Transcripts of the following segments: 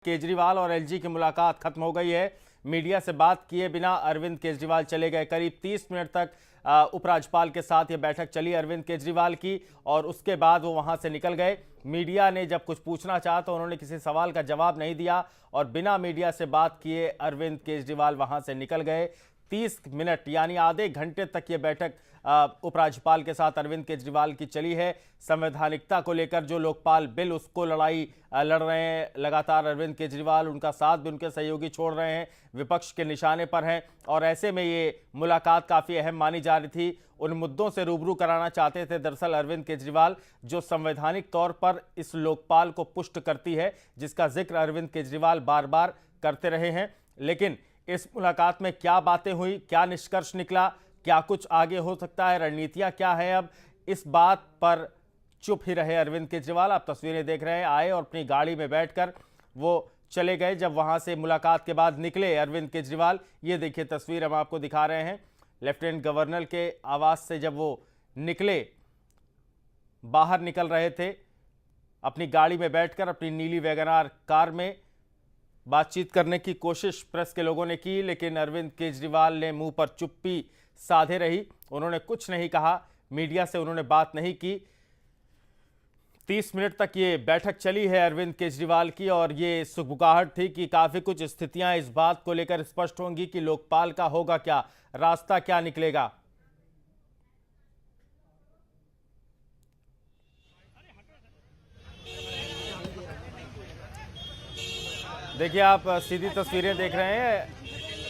केजरीवाल और एलजी की मुलाकात खत्म हो गई है। मीडिया से बात किए बिना अरविंद केजरीवाल चले गए। करीब 30 मिनट तक उपराज्यपाल के साथ ये बैठक चली अरविंद केजरीवाल की, और उसके बाद वो वहां से निकल गए। मीडिया ने जब कुछ पूछना चाहा तो उन्होंने किसी सवाल का जवाब नहीं दिया और बिना मीडिया से बात किए अरविंद केजरीवाल वहां से निकल गए। 30 मिनट यानी आधे घंटे तक ये बैठक उपराज्यपाल के साथ अरविंद केजरीवाल की चली है। संवैधानिकता को लेकर जो लोकपाल बिल, उसको लड़ाई लड़ रहे हैं लगातार अरविंद केजरीवाल। उनका साथ भी उनके सहयोगी छोड़ रहे हैं, विपक्ष के निशाने पर हैं, और ऐसे में ये मुलाकात काफ़ी अहम मानी जा रही थी। उन मुद्दों से रूबरू कराना चाहते थे दरअसल अरविंद केजरीवाल, जो संवैधानिक तौर पर इस लोकपाल को पुष्ट करती है, जिसका जिक्र अरविंद केजरीवाल बार बार करते रहे हैं। लेकिन इस मुलाकात में क्या बातें हुई, क्या निष्कर्ष निकला, क्या कुछ आगे हो सकता है, रणनीतियां क्या है, अब इस बात पर चुप ही रहे अरविंद केजरीवाल। आप तस्वीरें देख रहे हैं, आए और अपनी गाड़ी में बैठकर वो चले गए। जब वहां से मुलाकात के बाद निकले अरविंद केजरीवाल, ये देखिए तस्वीर हम आपको दिखा रहे हैं। लेफ्टिनेंट गवर्नर के आवास से जब वो निकले, बाहर निकल रहे थे, अपनी गाड़ी में बैठकर अपनी नीली वैगनआर कार में बातचीत करने की कोशिश प्रेस के लोगों ने की, लेकिन अरविंद केजरीवाल ने मुंह पर चुप्पी साधे रही। उन्होंने कुछ नहीं कहा, मीडिया से उन्होंने बात नहीं की। 30 मिनट तक ये बैठक चली है अरविंद केजरीवाल की, और ये सुगबुगाहट थी कि काफ़ी कुछ स्थितियां इस बात को लेकर स्पष्ट होंगी कि लोकपाल का होगा क्या, रास्ता क्या निकलेगा। देखिए, आप सीधी तस्वीरें देख रहे हैं।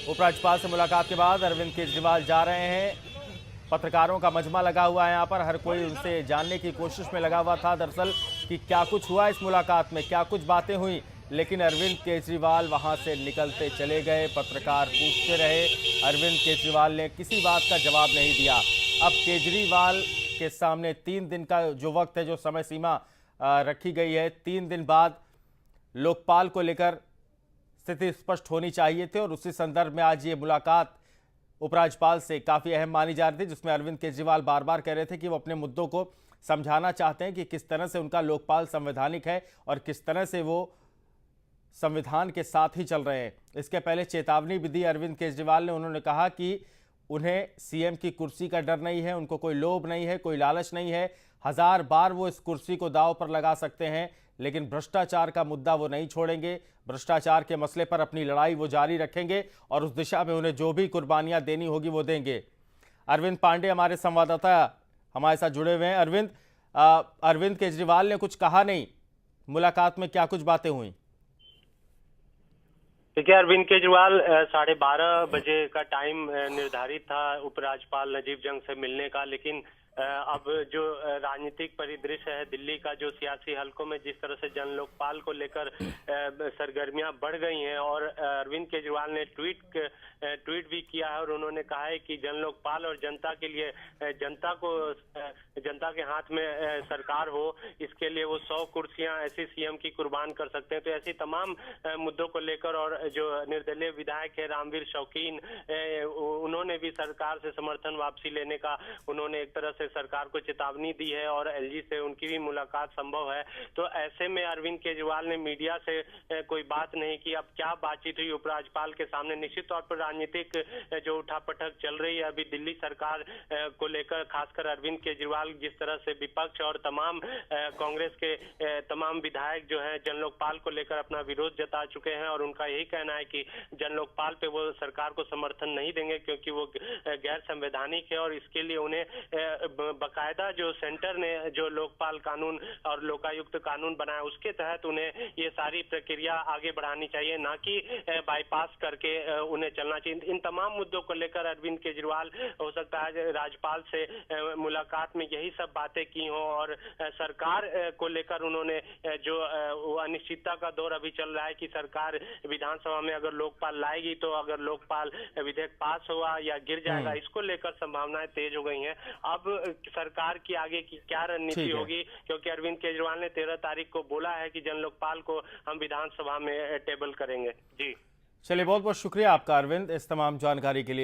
उपराज्यपाल से मुलाकात के बाद अरविंद केजरीवाल जा रहे हैं। पत्रकारों का मजमा लगा हुआ है यहाँ पर, हर कोई उनसे जानने की कोशिश में लगा हुआ था दरअसल कि क्या कुछ हुआ इस मुलाकात में, क्या कुछ बातें हुई। लेकिन अरविंद केजरीवाल वहां से निकलते चले गए। पत्रकार पूछते रहे, अरविंद केजरीवाल ने किसी बात का जवाब नहीं दिया। अब केजरीवाल के सामने 3 दिन का जो वक्त है, जो समय सीमा रखी गई है, 3 दिन बाद लोकपाल को लेकर स्थिति स्पष्ट होनी चाहिए थी, और उसी संदर्भ में आज ये मुलाकात उपराज्यपाल से काफ़ी अहम मानी जा रही थी, जिसमें अरविंद केजरीवाल बार बार कह रहे थे कि वो अपने मुद्दों को समझाना चाहते हैं कि किस तरह से उनका लोकपाल संवैधानिक है और किस तरह से वो संविधान के साथ ही चल रहे हैं। इसके पहले चेतावनी भी दी अरविंद केजरीवाल ने। उन्होंने कहा कि उन्हें सीएम की कुर्सी का डर नहीं है, उनको कोई लोभ नहीं है, कोई लालच नहीं है। 1000 बार वो इस कुर्सी को दांव पर लगा सकते हैं, लेकिन भ्रष्टाचार का मुद्दा वो नहीं छोड़ेंगे। भ्रष्टाचार के मसले पर अपनी लड़ाई वो जारी रखेंगे और उस दिशा में उन्हें जो भी कुर्बानियां देनी होगी वो देंगे। अरविंद पांडे हमारे संवाददाता हमारे साथ जुड़े हुए हैं। अरविंद केजरीवाल ने कुछ कहा नहीं, मुलाकात में क्या कुछ बातें हुई? देखिए, अरविंद केजरीवाल 12:30 बजे का टाइम निर्धारित था उपराज्यपाल नजीब जंग से मिलने का, लेकिन अब जो राजनीतिक परिदृश्य है दिल्ली का, जो सियासी हलकों में जिस तरह से जन लोकपाल को लेकर सरगर्मियां बढ़ गई हैं, और अरविंद केजरीवाल ने ट्वीट भी किया है और उन्होंने कहा है कि जन लोकपाल और जनता के लिए, जनता के हाथ में सरकार हो, इसके लिए वो 100 कुर्सियां ऐसी सीएम की कुर्बान कर सकते हैं। तो ऐसी तमाम मुद्दों को लेकर, और जो निर्दलीय विधायक है रामवीर शौकीन, उन्होंने भी सरकार से समर्थन वापसी लेने का उन्होंने एक तरह से सरकार को चेतावनी दी है, और एलजी से उनकी भी मुलाकात संभव है। तो ऐसे में अरविंद केजरीवाल ने मीडिया से कोई बात नहीं की। अब क्या बातचीत हुई उपराज्यपाल के सामने, निश्चित तौर पर राजनीतिक जो उठापटक चल रही है अभी दिल्ली सरकार को लेकर, खासकर अरविंद केजरीवाल जिस तरह से विपक्ष और तमाम कांग्रेस के तमाम विधायक जो है जन लोकपाल को लेकर अपना विरोध जता चुके हैं, और उनका यही कहना है कि जन लोकपाल पे वो सरकार को समर्थन नहीं देंगे क्योंकि वो गैर संवैधानिक है, और इसके लिए उन्हें बकायदा जो सेंटर ने जो लोकपाल कानून और लोकायुक्त कानून बनाया उसके तहत उन्हें ये सारी प्रक्रिया आगे बढ़ानी चाहिए, ना कि बाईपास करके उन्हें चलना चाहिए। इन तमाम मुद्दों को लेकर अरविंद केजरीवाल हो सकता है राज्यपाल से मुलाकात में यही सब बातें की हों, और सरकार को लेकर उन्होंने जो अनिश्चितता का दौर अभी चल रहा है कि सरकार विधानसभा में अगर लोकपाल लाएगी तो अगर लोकपाल विधेयक पास हुआ या गिर जाएगा, इसको लेकर संभावनाएं तेज हो गई हैं। अब सरकार की आगे की क्या रणनीति होगी, क्योंकि अरविंद केजरीवाल ने 13 तारीख को बोला है कि जन लोकपाल को हम विधानसभा में टेबल करेंगे। जी चलिए, बहुत बहुत शुक्रिया आपका अरविंद इस तमाम जानकारी के लिए।